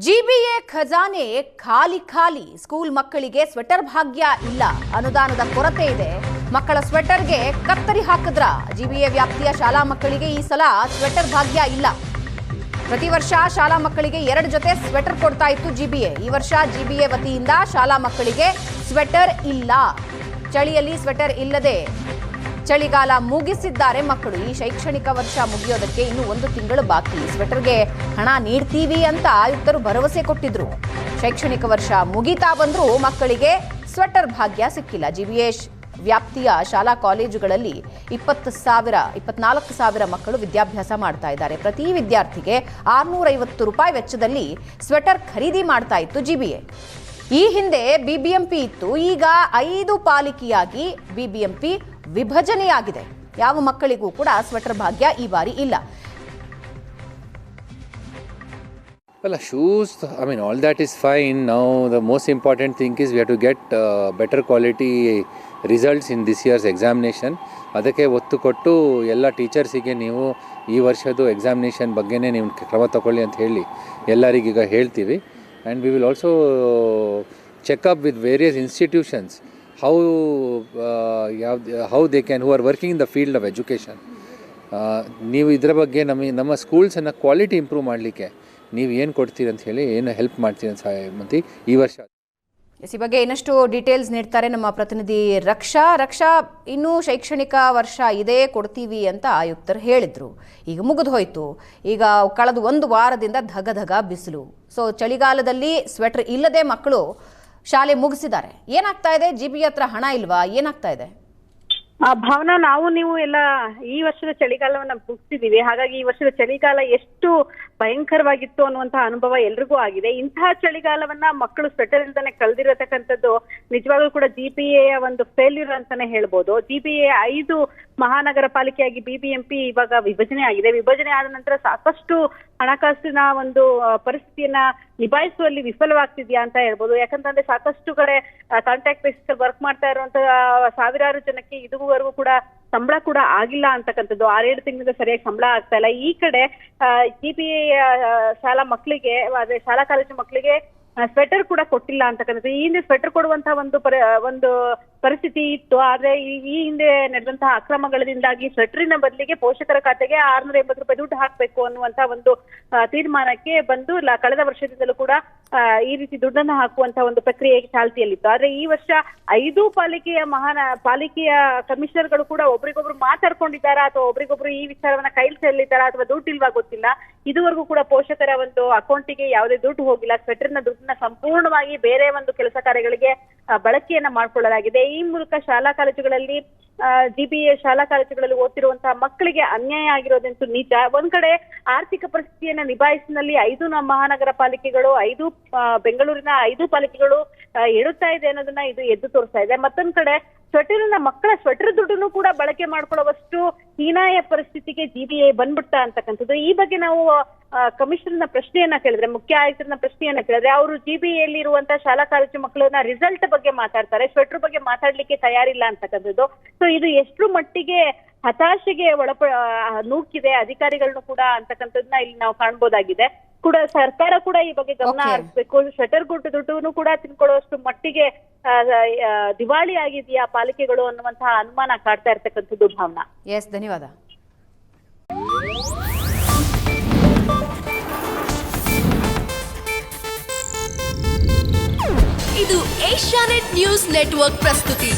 GBA ಖಜಾನೆ ಖಾಲಿ ಖಾಲಿ. ಸ್ಕೂಲ್ ಮಕ್ಕಳಿಗೆ ಸ್ವೆಟರ್ ಭಾಗ್ಯ ಇಲ್ಲ, ಅನುದಾನದ ಕೊರತೆ ಇದೆ. ಮಕ್ಕಳ ಸ್ವೆಟರ್ಗೆ ಕತ್ತರಿ ಹಾಕಿದ್ರ? ಜಿಬಿಎ ವ್ಯಾಪ್ತಿಯ ಶಾಲಾ ಮಕ್ಕಳಿಗೆ ಈ ಸಲ ಸ್ವೆಟರ್ ಭಾಗ್ಯ ಇಲ್ಲ. ಪ್ರತಿ ವರ್ಷ ಶಾಲಾ ಮಕ್ಕಳಿಗೆ 2 ಜೊತೆ ಸ್ವೆಟರ್ ಕೊಡ್ತಾ ಇತ್ತು ಜಿಬಿಎ. ಈ ವರ್ಷ ಜಿಬಿಎ ವತಿಯಿಂದ ಶಾಲಾ ಮಕ್ಕಳಿಗೆ ಸ್ವೆಟರ್ ಇಲ್ಲ. ಚಳಿಯಲ್ಲಿ ಸ್ವೆಟರ್ ಇಲ್ಲದೆ ಚಳಿಗಾಲ ಮುಗಿಸಿದ್ದಾರೆ ಮಕ್ಕಳು. ಈ ಶೈಕ್ಷಣಿಕ ವರ್ಷ ಮುಗಿಯೋದಕ್ಕೆ ಇನ್ನು 1 ತಿಂಗಳು ಬಾಕಿ. ಸ್ವೆಟರ್ಗೆ ಹಣ ನೀಡ್ತೀವಿ ಅಂತ ಆಯುಕ್ತರು ಭರವಸೆ ಕೊಟ್ಟಿದ್ರು. ಶೈಕ್ಷಣಿಕ ವರ್ಷ ಮುಗಿತಾ ಬಂದರೂ ಮಕ್ಕಳಿಗೆ ಸ್ವೆಟರ್ ಭಾಗ್ಯ ಸಿಕ್ಕಿಲ್ಲ. ಜಿಬಿಎ ವ್ಯಾಪ್ತಿಯ ಶಾಲಾ ಕಾಲೇಜುಗಳಲ್ಲಿ 24,000 ಮಕ್ಕಳು ವಿದ್ಯಾಭ್ಯಾಸ ಮಾಡ್ತಾ ಇದ್ದಾರೆ. ಪ್ರತಿ ವಿದ್ಯಾರ್ಥಿಗೆ 650 ರೂಪಾಯಿ ವೆಚ್ಚದಲ್ಲಿ ಸ್ವೆಟರ್ ಖರೀದಿ ಮಾಡ್ತಾ ಇತ್ತು ಜಿಬಿಎ. ಈ ಹಿಂದೆ ಬಿಬಿಎಂಪಿ ಇತ್ತು, ಈಗ 5 ಪಾಲಿಕೆಯಾಗಿ ಬಿಬಿಎಂಪಿ ವಿಭಜನೆಯಾಗಿದೆ. ಯಾವ ಮಕ್ಕಳಿಗೂ ಕೂಡ ಸ್ವೆಟರ್ ಭಾಗ್ಯ ಈ ಬಾರಿ ಇಲ್ಲ. Well, shoes, I mean, all that is fine. Now, the most important thing is we have to get better quality results in this year's examination. ಅದಕ್ಕೆ ಒತ್ತು ಕೊಟ್ಟು ಎಲ್ಲ ಟೀಚರ್ಸಿಗೆ ನೀವು ಈ ವರ್ಷದ ಎಕ್ಸಾಮಿನೇಷನ್ ಬಗ್ಗೆನೇ ನೀವು ಕ್ರಮ ತಗೊಳ್ಳಿ ಅಂತ ಹೇಳಿ ಎಲ್ಲರಿಗೀಗ ಹೇಳ್ತೀವಿ. And we will also checkup with various institutions how they can, who are working in the field of education. ನೀವು ಇದರ ಬಗ್ಗೆ ನಮ್ಮ ಸ್ಕೂಲ್ಸನ್ನು ಕ್ವಾಲಿಟಿ ಇಂಪ್ರೂವ್ ಮಾಡಲಿಕ್ಕೆ ನೀವು ಏನು ಕೊಡ್ತೀರಿ ಅಂತ ಹೇಳಿ, ಏನು ಹೆಲ್ಪ್ ಮಾಡ್ತೀರಿ ಅಂತ ಮಂತಿ ಈ ವರ್ಷ. ಈ ಬಗ್ಗೆ ಇನ್ನಷ್ಟು ಡೀಟೇಲ್ಸ್ ನೀಡ್ತಾರೆ ನಮ್ಮ ಪ್ರತಿನಿಧಿ ರಕ್ಷಾ. ಇನ್ನೂ ಶೈಕ್ಷಣಿಕ ವರ್ಷ ಇದೇ ಕೊಡ್ತೀವಿ ಅಂತ ಆಯುಕ್ತರು ಹೇಳಿದ್ರು. ಈಗ ಮುಗಿದು ಹೋಯ್ತು. ಈಗ ಕಳೆದ 1 ವಾರದಿಂದ ಧಗ ಬಿಸಿಲು. ಸೊ ಚಳಿಗಾಲದಲ್ಲಿ ಸ್ವೆಟರ್ ಇಲ್ಲದೆ ಮಕ್ಕಳು ಶಾಲೆ ಮುಗಿಸಿದ್ದಾರೆ. ಏನಾಗ್ತಾ ಇದೆ? ಜಿಬಿ ಹತ್ರ ಹಣ ಇಲ್ವಾ? ಏನಾಗ್ತಾ ಇದೆ? ಭಾವನಾ, ನಾವು ನೀವು ಎಲ್ಲ ಈ ವರ್ಷದ ಚಳಿಗಾಲವನ್ನ ಮುಗಿಸಿದೀವಿ. ಹಾಗಾಗಿ ಈ ವರ್ಷದ ಚಳಿಗಾಲ ಎಷ್ಟು ಭಯಂಕರವಾಗಿತ್ತು ಅನ್ನುವಂತಹ ಅನುಭವ ಎಲ್ರಿಗೂ ಆಗಿದೆ. ಇಂತಹ ಚಳಿಗಾಲವನ್ನ ಮಕ್ಕಳು ಸ್ವೆಟರ್ ಇಲ್ದಾನೆ ಕಳೆದಿರತಕ್ಕಂಥದ್ದು ನಿಜವಾಗ್ಲೂ ಕೂಡ ಜಿಬಿಎ ಒಂದು ಫೇಲ್ಯೂರ್ ಅಂತಾನೆ ಹೇಳ್ಬೋದು. ಜಿಬಿಎ 5 ಮಹಾನಗರ ಪಾಲಿಕೆಯಾಗಿ ಬಿಬಿಎಂಪಿ ಇವಾಗ ವಿಭಜನೆ ಆಗಿದೆ. ವಿಭಜನೆ ಆದ ನಂತರ ಸಾಕಷ್ಟು ಹಣಕಾಸಿನ ಒಂದು ಪರಿಸ್ಥಿತಿಯನ್ನ ನಿಭಾಯಿಸುವಲ್ಲಿ ವಿಫಲವಾಗ್ತಿದ್ಯಾ ಅಂತ ಹೇಳ್ಬೋದು. ಯಾಕಂತಂದ್ರೆ ಸಾಕಷ್ಟು ಕಡೆ ಕಾಂಟ್ರಾಕ್ಟ್ ಬೇಸಿಸ್ ವರ್ಕ್ ಮಾಡ್ತಾ ಇರುವಂತಹ ಸಾವಿರಾರು ಜನಕ್ಕೆ ಇದುವರೆಗೂ ಕೂಡ ಸಂಬಳ ಕೂಡ ಆಗಿಲ್ಲ ಅಂತಕ್ಕಂಥದ್ದು. 6-7 ತಿಂಗಳಿಂದ ಸರಿಯಾಗಿ ಸಂಬಳ ಆಗ್ತಾ ಇಲ್ಲ. ಈ ಕಡೆ ಜಿಬಿಎ ಶಾಲಾ ಮಕ್ಕಳಿಗೆ, ಅದೇ ಶಾಲಾ ಕಾಲೇಜು ಮಕ್ಕಳಿಗೆ ಸ್ವೆಟರ್ ಕೂಡ ಕೊಟ್ಟಿಲ್ಲ ಅಂತಕ್ಕಂಥದ್ದು. ಈ ಹಿಂದೆ ಸ್ವೆಟರ್ ಕೊಡುವಂತಹ ಒಂದು ಪರಿಸ್ಥಿತಿ ಇತ್ತು. ಆದ್ರೆ ಈ ಹಿಂದೆ ನಡೆದಂತಹ ಅಕ್ರಮಗಳಿಂದಾಗಿ ಸ್ವೆಟರಿನ ಬದಲಿಗೆ ಪೋಷಕರ ಖಾತೆಗೆ 680 ರೂಪಾಯಿ ದುಡ್ಡು ಹಾಕ್ಬೇಕು ಅನ್ನುವಂತಹ ಒಂದು ತೀರ್ಮಾನಕ್ಕೆ ಬಂದು ಕಳೆದ ವರ್ಷದಿಂದಲೂ ಕೂಡ ಈ ರೀತಿ ದುಡ್ಡನ್ನು ಹಾಕುವಂತಹ ಒಂದು ಪ್ರಕ್ರಿಯೆ ಚಾಲ್ತಿಯಲ್ಲಿತ್ತು. ಆದ್ರೆ ಈ ವರ್ಷ 5 ಪಾಲಿಕೆಯ ಕಮಿಷನರ್ಗಳು ಕೂಡ ಒಬ್ರಿಗೊಬ್ರು ಮಾತಾಡ್ಕೊಂಡಿದ್ದಾರಾ ಅಥವಾ ಒಬ್ರಿಗೊಬ್ರು ಈ ವಿಚಾರವನ್ನ ಕೈಲಿ ಚೆಲ್ಲಿದ್ದಾರಾ ಅಥವಾ ದುಡ್ಡು ಇಲ್ವಾ ಗೊತ್ತಿಲ್ಲ. ಇದುವರೆಗೂ ಕೂಡ ಪೋಷಕರ ಒಂದು ಅಕೌಂಟಿಗೆ ಯಾವುದೇ ದುಡ್ಡು ಹೋಗಿಲ್ಲ. ಸ್ವೆಟರ್ನ ದುಡ್ಡನ್ನ ಸಂಪೂರ್ಣವಾಗಿ ಬೇರೆ ಒಂದು ಕೆಲಸ ಕಾರ್ಯಗಳಿಗೆ ಬಳಕೆಯನ್ನ ಮಾಡ್ಕೊಳ್ಳಲಾಗಿದೆ. ಈ ಮೂಲಕ ಶಾಲಾ ಕಾಲೇಜುಗಳಲ್ಲಿ ಜಿಬಿಎ ಶಾಲಾ ಕಾಲೇಜುಗಳಲ್ಲಿ ಓದ್ತಿರುವಂತಹ ಮಕ್ಕಳಿಗೆ ಅನ್ಯಾಯ ಆಗಿರೋದಂತೂ ನಿಜ. ಒಂದ್ ಕಡೆ ಆರ್ಥಿಕ ಪರಿಸ್ಥಿತಿಯನ್ನ ನಿಭಾಯಿಸಿನಲ್ಲಿ 5 ಮಹಾನಗರ ಪಾಲಿಕೆಗಳು, 5 ಬೆಂಗಳೂರಿನ 5 ಪಾಲಿಕೆಗಳು ಎಡುತ್ತಾ ಇದೆ ಅನ್ನೋದನ್ನ ಇದು ಎದ್ದು ತೋರಿಸ್ತಾ ಇದೆ. ಮತ್ತೊಂದ್ ಕಡೆ ಮಕ್ಕಳ ಸ್ವೆಟರ್ ದುಡ್ಡನ್ನು ಕೂಡ ಬಳಕೆ ಮಾಡ್ಕೊಳ್ಳುವಷ್ಟು ಹೀನಾಯ ಪರಿಸ್ಥಿತಿಗೆ ಜಿಬಿಎ ಬಂದ್ಬಿಡ್ತಾ ಅಂತಕ್ಕಂಥದ್ದು. ಈ ಬಗ್ಗೆ ನಾವು ಕಮಿಷನರ್ನ ಪ್ರಶ್ನೆಯನ್ನ ಕೇಳಿದ್ರೆ, ಮುಖ್ಯ ಆಯುಕ್ತರನ್ನ ಪ್ರಶ್ನೆಯನ್ನ ಕೇಳಿದ್ರೆ, ಅವರು ಜಿಬಿಎಲ್ಲಿ ಇರುವಂತಹ ಶಾಲಾ ಕಾಲೇಜು ಮಕ್ಕಳನ್ನ ರಿಸಲ್ಟ್ ಬಗ್ಗೆ ಮಾತಾಡ್ತಾರೆ, ಸ್ವೆಟರ್ ಬಗ್ಗೆ ಮಾತಾಡ್ಲಿಕ್ಕೆ ತಯಾರಿಲ್ಲ ಅಂತಕ್ಕಂಥದ್ದು. ಸೊ ಇದು ಎಷ್ಟು ಮಟ್ಟಿಗೆ ಹತಾಶೆಗೆ ನೂಕಿದೆ ಅಧಿಕಾರಿಗಳನ್ನು ಕೂಡ ಅಂತಕ್ಕಂಥದ್ದನ್ನ ಇಲ್ಲಿ ನಾವು ಕಾಣ್ಬೋದಾಗಿದೆ. ಕೂಡ ಸರ್ಕಾರ ಕೂಡ ಈ ಬಗ್ಗೆ ಗಮನ ಹರಿಸಬೇಕು. ಸ್ವೆಟರ್ ದುಡ್ಡನ್ನು ಕೂಡ ತಿನ್ಕೊಳ್ಳುವಷ್ಟು ಮಟ್ಟಿಗೆ ದಿವಾಳಿ ಆಗಿದೆಯಾ ಪಾಲಿಕೆಗಳು ಅನ್ನುವಂತಹ ಅನುಮಾನ ಕಾಡ್ತಾ ಇರ್ತಕ್ಕಂಥದ್ದು. ಭಾವನಾ, ಎಸ್, ಧನ್ಯವಾದ. ಇದು ಏಷ್ಯಾನೆಟ್ ನ್ಯೂಸ್ ನೆಟ್ವರ್ಕ್ ಪ್ರಸ್ತುತಿ.